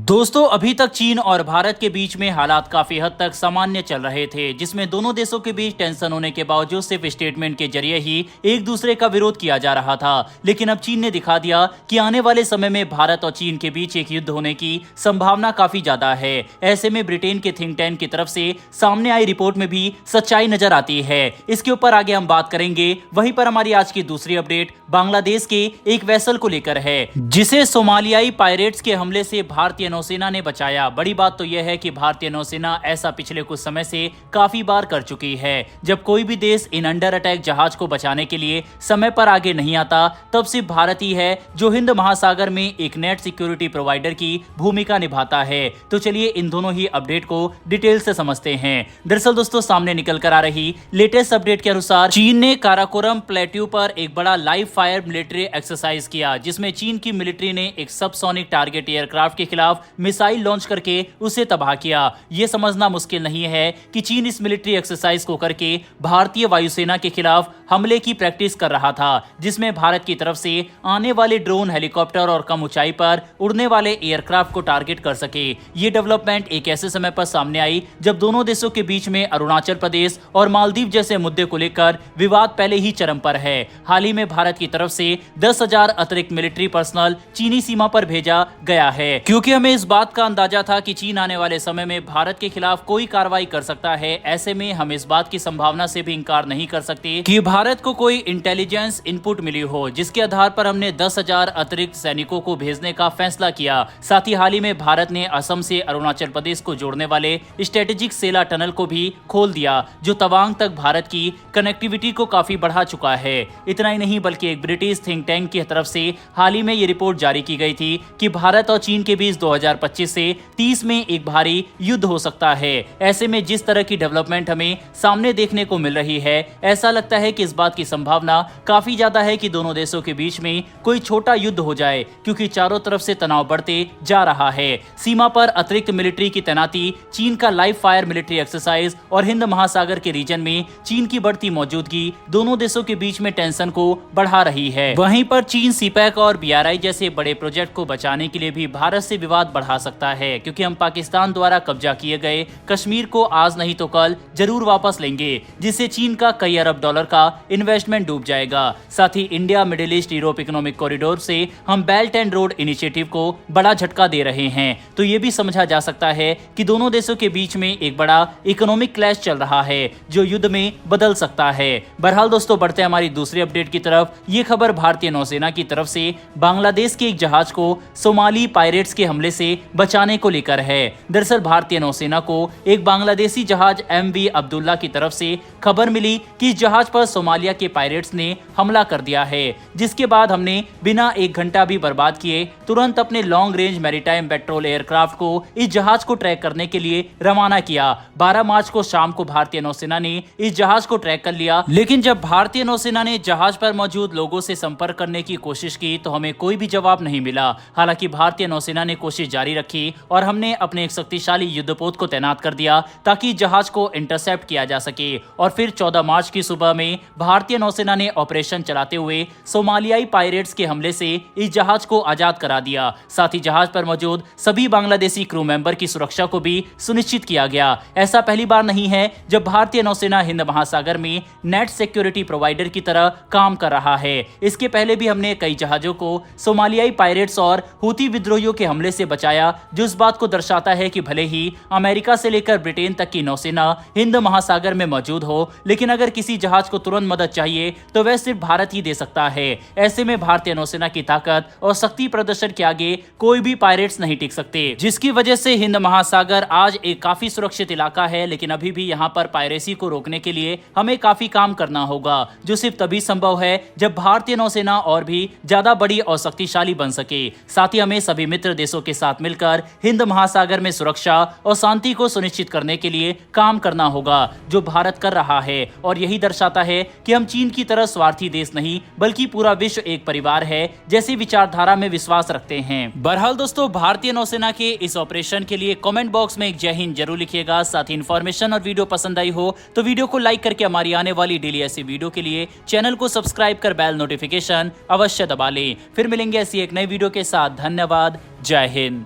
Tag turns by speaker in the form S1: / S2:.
S1: दोस्तों अभी तक चीन और भारत के बीच में हालात काफी हद तक सामान्य चल रहे थे, जिसमें दोनों देशों के बीच टेंशन होने के बावजूद सिर्फ स्टेटमेंट के जरिए ही एक दूसरे का विरोध किया जा रहा था। लेकिन अब चीन ने दिखा दिया कि आने वाले समय में भारत और चीन के बीच एक युद्ध होने की संभावना काफी ज्यादा है। ऐसे में ब्रिटेन के थिंक टैंक की तरफ से सामने आई रिपोर्ट में भी सच्चाई नजर आती है। इसके ऊपर आगे हम बात करेंगे। वहीं पर हमारी आज की दूसरी अपडेट बांग्लादेश के एक वेसल को लेकर है, जिसे सोमालियाई पायरेट्स के हमले से भारतीय नौसेना ने बचाया। बड़ी बात तो यह है कि भारतीय नौसेना ऐसा पिछले कुछ समय से काफी बार कर चुकी है। जब कोई भी देश इन अंडर अटैक जहाज को बचाने के लिए समय पर आगे नहीं आता, तब सिर्फ भारत ही है जो हिंद महासागर में एक नेट सिक्योरिटी प्रोवाइडर की भूमिका निभाता है। तो चलिए इन दोनों ही अपडेट को डिटेल से समझते हैं। दरअसल दोस्तों सामने निकल कर आ रही लेटेस्ट अपडेट के अनुसार चीन ने काराकोरम प्लेट्यू पर एक बड़ा लाइव फायर मिलिट्री एक्सरसाइज किया, जिसमें चीन की मिलिट्री ने एक सबसोनिक टारगेट एयरक्राफ्ट के खिलाफ मिसाइल लॉन्च करके उसे तबाह किया। यह समझना मुश्किल नहीं है कि चीन इस मिलिट्री एक्सरसाइज को करके भारतीय वायुसेना के खिलाफ हमले की प्रैक्टिस कर रहा था, जिसमें भारत की तरफ से आने वाले ड्रोन, हेलीकॉप्टर और कम ऊंचाई पर उड़ने वाले एयरक्राफ्ट को टारगेट कर सके। ये डेवलपमेंट एक ऐसे समय पर सामने आई जब दोनों देशों के बीच में अरुणाचल प्रदेश और मालदीव जैसे मुद्दे को लेकर विवाद पहले ही चरम पर है। हाल ही में भारत की तरफ से 10,000 अतिरिक्त मिलिट्री पर्सनल चीनी सीमा पर भेजा गया है, क्योंकि हमें इस बात का अंदाजा था कि चीन आने वाले समय में भारत के खिलाफ कोई कार्रवाई कर सकता है। ऐसे में हम इस बात की संभावना से भी इंकार नहीं कर सकते कि भारत को कोई इंटेलिजेंस इनपुट मिली हो, जिसके आधार पर हमने 10,000 अतिरिक्त सैनिकों को भेजने का फैसला किया। साथ ही हाल ही में भारत ने असम से अरुणाचल प्रदेश को जोड़ने वाले स्ट्रेटेजिक सेला टनल को भी खोल दिया, जो तवांग तक भारत की कनेक्टिविटी को काफी बढ़ा चुका है। इतना ही नहीं बल्कि एक ब्रिटिश थिंक टैंक की तरफ से हाल ही में ये रिपोर्ट जारी की गई थी कि भारत और चीन के बीच 2025 से 30 में एक भारी युद्ध हो सकता है। ऐसे में जिस तरह की डेवलपमेंट हमें सामने देखने को मिल रही है, ऐसा लगता है कि इस बात की संभावना काफी ज्यादा है कि दोनों देशों के बीच में कोई छोटा युद्ध हो जाए, क्योंकि चारों तरफ से तनाव बढ़ते जा रहा है। सीमा पर अतिरिक्त मिलिट्री की तैनाती, चीन का लाइव फायर मिलिट्री एक्सरसाइज और हिंद महासागर के रीजन में चीन की बढ़ती मौजूदगी दोनों देशों के बीच में टेंशन को बढ़ा रही है। वहीं पर चीन सीपैक और बीआरआई जैसे बड़े प्रोजेक्ट को बचाने के लिए भी भारत से विवाद बढ़ा सकता है, क्योंकि हम पाकिस्तान द्वारा कब्जा किए गए कश्मीर को आज नहीं तो कल जरूर वापस लेंगे, जिससे चीन का कई अरब डॉलर का इन्वेस्टमेंट डूब जाएगा। साथ ही India Middle East Europe economic corridor से हम बेल्ट एंड रोड इनिशिएटिव को बड़ा झटका दे रहे हैं। तो ये भी समझा जा सकता है कि दोनों देशों के बीच में एक बड़ा इकोनॉमिक क्लैश चल रहा है, जो युद्ध में बदल सकता है। बहरहाल दोस्तों बढ़ते हैं हमारी दूसरी अपडेट की तरफ। ये खबर भारतीय नौसेना की तरफ से बांग्लादेश के एक जहाज को सोमाली पायरेट्स के हमले से बचाने को लेकर है। दरअसल भारतीय नौसेना को एक बांग्लादेशी जहाज MV अब्दुल्ला की तरफ से खबर मिली कि इस जहाज पर सोमालिया के पायरेट्स ने हमला कर दिया है, जिसके बाद हमने बिना एक घंटा भी बर्बाद किए तुरंत अपने long range maritime petrol aircraft को इस जहाज को ट्रैक करने के लिए रवाना किया। 12 मार्च को शाम को भारतीय नौसेना ने इस जहाज को ट्रैक कर लिया, लेकिन जब भारतीय नौसेना ने जहाज पर मौजूद लोगों से संपर्क करने की कोशिश की तो हमें कोई भी जवाब नहीं मिला। हालांकि भारतीय नौसेना ने कोशिश जारी रखी और हमने अपने एक शक्तिशाली युद्धपोत को तैनात कर दिया ताकि जहाज को इंटरसेप्ट किया जा सके। और फिर 14 मार्च की सुबह में भारतीय नौसेना ने ऑपरेशन चलाते हुए सोमालियाई पायरेट्स के हमले से इस जहाज को आजाद करा दिया। साथ ही जहाज पर मौजूद सभी बांग्लादेशी क्रू मेंबर की सुरक्षा को भी सुनिश्चित किया गया। ऐसा पहली बार नहीं है जब भारतीय नौसेना हिंद महासागर में नेट सिक्योरिटी प्रोवाइडर की तरह काम कर रहा है। इसके पहले भी हमने कई जहाजों को सोमालियाई पायरेट्स और हूती विद्रोहियों के हमले से बचाया, जो इस बात को दर्शाता है कि भले ही अमेरिका से लेकर ब्रिटेन तक की नौसेना हिंद महासागर में मौजूद हो, लेकिन अगर किसी जहाज को तुरंत मदद चाहिए तो वह सिर्फ भारत ही दे सकता है। ऐसे में भारतीय नौसेना की ताकत और शक्ति प्रदर्शन के आगे कोई भी पायरेट्स नहीं टिक सकते, जिसकी वजह से हिंद महासागर आज एक काफी सुरक्षित इलाका है। लेकिन अभी भी यहाँ पर पायरेसी को रोकने के लिए हमें काफी काम करना होगा, जो सिर्फ तभी संभव है जब भारतीय नौसेना और भी ज्यादा बड़ी और शक्तिशाली बन सके। साथ ही हमें सभी मित्र देशों के साथ मिलकर हिंद महासागर में सुरक्षा और शांति को सुनिश्चित करने के लिए काम करना होगा, जो भारत कर रहा है। और यही दर्शाता है कि हम चीन की तरह स्वार्थी देश नहीं, बल्कि पूरा विश्व एक परिवार है जैसी विचारधारा में विश्वास रखते हैं। बहरहाल दोस्तों भारतीय नौसेना के इस ऑपरेशन के लिए कमेंट बॉक्स में एक जय हिंद जरूर लिखिएगा। साथ ही इन्फॉर्मेशन और वीडियो पसंद आई हो तो वीडियो को लाइक करके हमारी आने वाली डेली ऐसी वीडियो के लिए चैनल को सब्सक्राइब कर बेल नोटिफिकेशन अवश्य दबा लें। फिर मिलेंगे ऐसी एक नई वीडियो के साथ। धन्यवाद। जय हिंद।